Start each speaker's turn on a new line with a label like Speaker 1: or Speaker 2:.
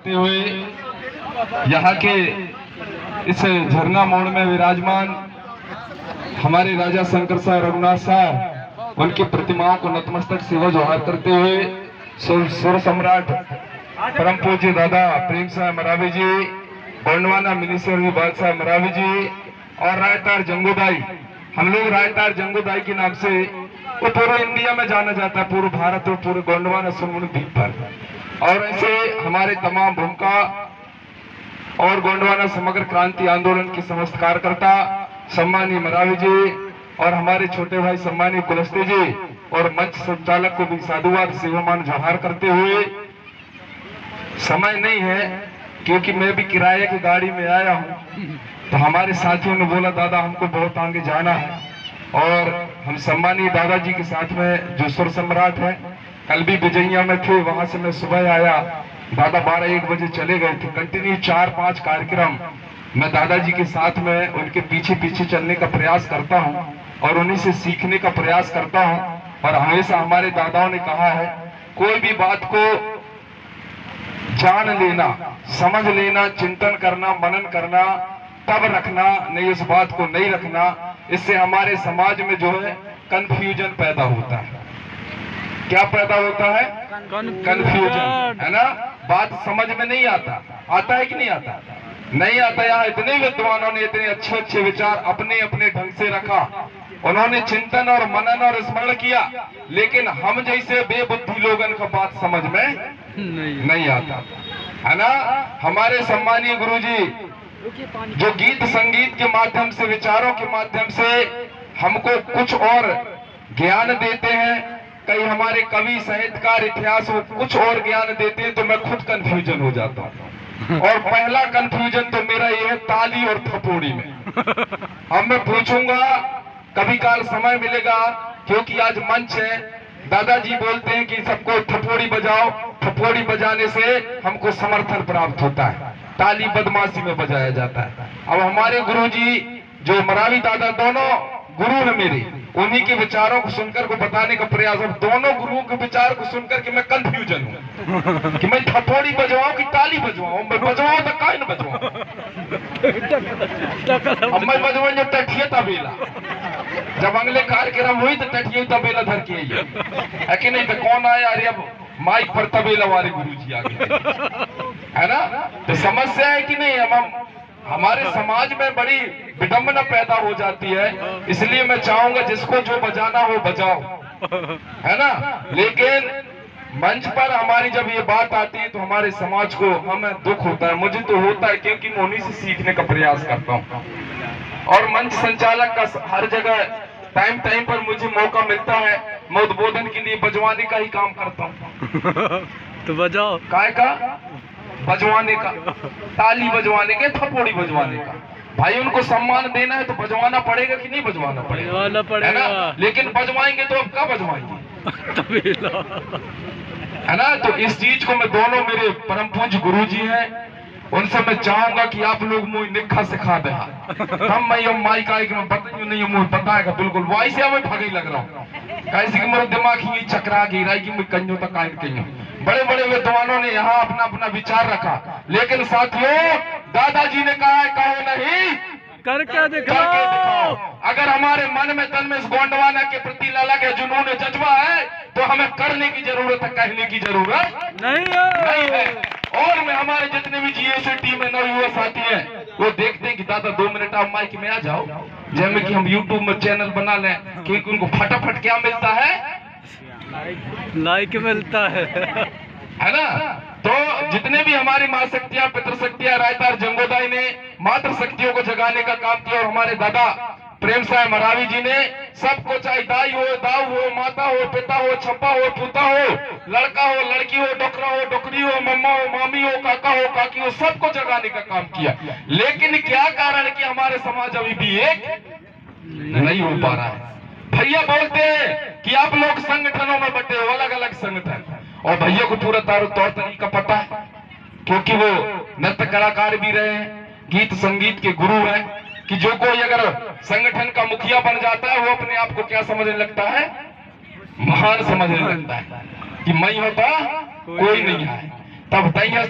Speaker 1: करते हुए यहाँ के इस झरना मोड़ में विराजमान हमारे राजा शंकर साहब रघुनाथ साहब उनकी प्रतिमाओं को नतमस्तक सेवा जोहार करते हुए सुर सम्राट परम पूज्य दादा प्रेम साहब मरावी जी, गोंडवाना मिनीश्वर बादशाह मरावी जी और रायतार जंगूदाई, हम लोग रायतार जंगूदाई के नाम से वो पूरे इंडिया में जाना जाता है, पूरे भारत और पूरे गोंडवाना सुरमुन द्वीप पर। और ऐसे हमारे तमाम भूमिका और गोंडवाना समग्र क्रांति आंदोलन के समस्त कार्यकर्ता सम्मानीय मरावी जी और हमारे छोटे भाई सम्मानीय कुलस्ते जी और मंच संचालक को भी साधुवाद सेवामान जोहार करते हुए, समय नहीं है क्योंकि मैं भी किराए की गाड़ी में आया हूं, तो हमारे साथियों ने बोला दादा हमको बहुत आगे जाना है और हम सम्मानीय दादाजी के साथ में जो सुर सम्राट है, कल भी विजयिया में थे, वहां से मैं सुबह आया, दादा 12-1 बजे चले गए थे। कंटिन्यू 4-5 कार्यक्रम मैं दादाजी के साथ में उनके पीछे पीछे चलने का प्रयास करता हूं और उन्हीं से सीखने का प्रयास करता हूं। और हमेशा हमारे दादाओं ने कहा है कोई भी बात को जान लेना, समझ लेना, चिंतन करना, मनन करना, तब रखना, नहीं उस बात को नहीं रखना, इससे हमारे समाज में जो है कंफ्यूजन पैदा होता है। क्या पैदा होता है? कंफ्यूजन, है ना। बात समझ में नहीं आता, आता है कि नहीं आता? नहीं आता। यहाँ इतने विद्वानों ने इतने अच्छे अच्छे विचार अपने अपने ढंग से रखा, उन्होंने चिंतन और मनन और स्मरण किया, लेकिन हम जैसे बेबुद्धि लोगों का बात समझ में नहीं आता, है ना। हमारे सम्मानीय गुरुजी जो गीत संगीत के माध्यम से, विचारों के माध्यम से हमको कुछ और ज्ञान देते हैं, कई हमारे कवि साहित्यकार इतिहास वो कुछ और ज्ञान देते हैं, तो मैं खुद कंफ्यूजन हो जाता हूँ। और पहला कंफ्यूजन तो मेरा ये है ताली और थपोड़ी में। अब मैं पूछूंगा, कभी काल समय मिलेगा, क्योंकि आज मंच है, दादाजी बोलते हैं कि सबको थपोड़ी बजाओ, थपोड़ी बजाने से हमको समर्थन प्राप्त होता है, ताली बदमाशी में बजाया जाता है। अब हमारे गुरुजी जो मरावी दादा, दोनों गुरु है मेरे, उन्हीं के विचारों को सुनकर को बताने का प्रयास। अब दोनों गुरुओं के विचार को सुनकर के मैं कंफ्यूजन हूँ कि मैं थपोड़ी बजवाऊं कि ताली बजवाऊं। मैं बजवाऊं तो काहे न बजवाऊं, अब मैं बजवाऊं जो टठिया तबेला, जब अगले कार्यक्रम हुई तो टठिया तबेला धर के आई है कि नहीं, तो कौन आया? अरे अब माइक पर तबेला वाले गुरुजी आ गए, है ना। तो समस्या है कि नहीं, हम हमारे समाज में बड़ी विडंबना पैदा हो जाती है। इसलिए मैं चाहूंगा जिसको जो बजाना हो बजाओ, है ना। लेकिन मंच पर हमारी जब ये बात आती है तो हमारे समाज को हमें दुख होता है, मुझे तो होता है, क्योंकि मैं उन्हीं से सीखने का प्रयास करता हूँ। और मंच संचालक का हर जगह टाइम टाइम पर मुझे मौका मिलता है, मैं उद्बोधन के लिए बजवाने का ही काम करता हूँ।
Speaker 2: तो बजाओ,
Speaker 1: काय का बजवाने का, ताली बजवाने के, थपोड़ी बजवाने का। भाई उनको सम्मान देना है तो बजवाना पड़ेगा कि नहीं बजवाना पड़ेगा? है ना। लेकिन बजवाएंगे तो अब क्या बजवाएंगे? है ना। तो इस चीज को मैं, दोनों मेरे परम पूज्य गुरुजी हैं, उनसे मैं चाहूंगा कि आप लोग मुझे निखा सिखा दे। हम मैं माई का मैं बताइए नहीं, मुझे बताएगा बिल्कुल वही से मैं भागी लग रहा हूँ, कैसे कि मेरा दिमाग ही चकरा गिरा कि मैं कहीं तक कहीं। बड़े बड़े विद्वानों ने यहाँ अपना अपना विचार रखा, लेकिन साथियों दादाजी ने कहा है कहो नहीं
Speaker 2: करके दिखाओ।
Speaker 1: अगर हमारे मन में तन में इस गोंडवाना के प्रति ललक है, जुनून जज्बा है, तो हमें करने की जरूरत है, कहने की जरूरत नहीं है। और मैं हमारे जितने भी जीएसए टीम में नवयुवा साथी हैं, वो देखते हैं कि दादा 2 मिनट आप माइक में आ जाओ, जैसे कि हम यूट्यूब में चैनल बना लें, क्योंकि उनको फटाफट क्या मिलता है?
Speaker 2: लाइक मिलता है
Speaker 1: ना। तो जितने भी हमारी माँ शक्तियां, पितृशक्तियां, रायतार जंगोदाई ने मातृ शक्तियों को जगाने का काम किया, और हमारे दादा प्रेम साहब मरावी जी ने सबको, चाहे दाई हो, दाऊ हो, माता हो, पिता हो, छप्पा हो, पूता हो, लड़का हो, लड़की हो, डोकरा हो, डोकरी हो, मम्मा हो, मामी हो, काका हो, काकी हो, सबको जगाने का काम किया। लेकिन क्या कारण कि हमारे समाज अभी भी एक नहीं हो पा रहा है। भैया बोलते हैं कि आप लोग संगठनों में बटे हो, अलग अलग संगठन, और भैया को पूरा तौर तरीका पता है, क्योंकि वो नृत्य कलाकार भी रहे हैं, गीत संगीत के गुरु हैं, कि जो कोई अगर संगठन का मुखिया बन जाता है, वो अपने आप को क्या समझने लगता है? महान समझने लगता है, कि मैं होता कोई नहीं है। तब तैया